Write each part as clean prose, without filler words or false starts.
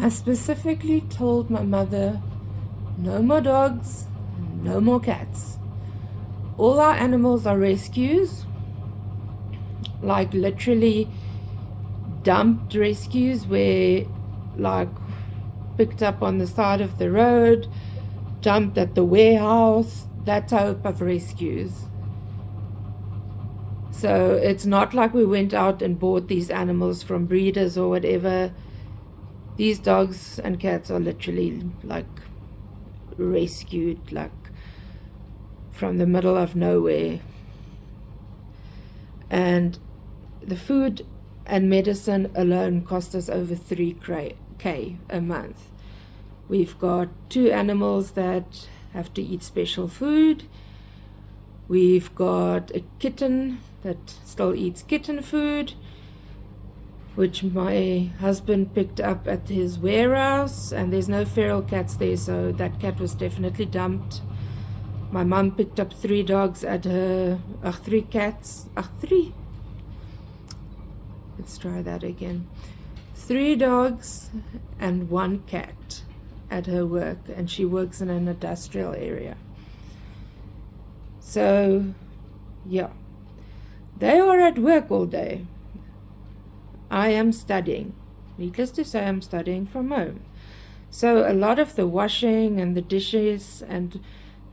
I specifically told my mother, no more dogs, no more cats. All our animals are rescues, like literally dumped rescues where like picked up on the side of the road, dumped at the warehouse, that type of rescues. So it's not like we went out and bought these animals from breeders or whatever. These dogs and cats are literally like rescued, like from the middle of nowhere. And the food and medicine alone cost us over 3K a month. We've got 2 animals that have to eat special food. We've got a kitten that still eats kitten food, which my husband picked up at his warehouse, and there's no feral cats there, so that cat was definitely dumped. My mum picked up 3 dogs at her, 3 cats, 3. Let's try that again. 3 dogs and 1 cat at her work, and she works in an industrial area. So, yeah, they are at work all day. I am studying. Needless to say, I'm studying from home. So a lot of the washing and the dishes and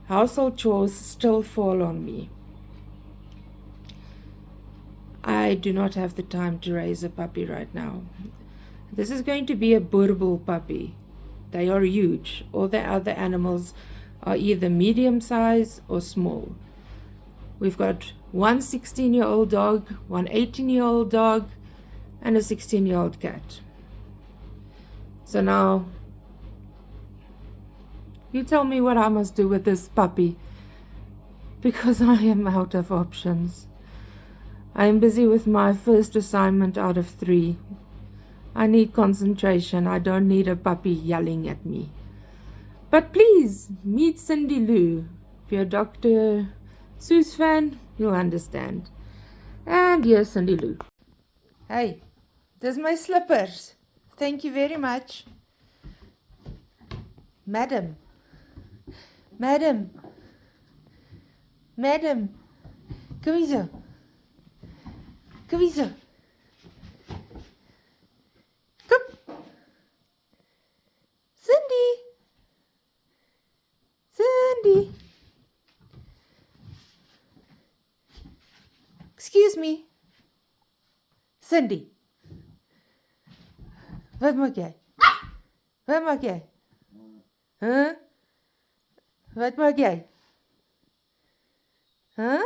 household chores still fall on me. I do not have the time to raise a puppy right now. This is going to be a Boerboel puppy. They are huge. All the other animals are either medium size or small. We've got one 16-year-old dog, one 18-year-old dog, and a 16-year-old cat. So now, you tell me what I must do with this puppy, because I am out of options. I am busy with my first assignment out of 3. I need concentration. I don't need a puppy yelling at me. But please, meet Cindy Lou. If you're a Dr. Seuss fan, you'll understand. And here's Cindy Lou. Hey, there's my slippers. Thank you very much. Madam. Madam. Madam. Kom hier zo. Kom hier zo. Kom. Cindy. Cindy. Excuse me. Cindy. Wat maak jy? Wat maak jy? Huh? Wat maak jy? Huh?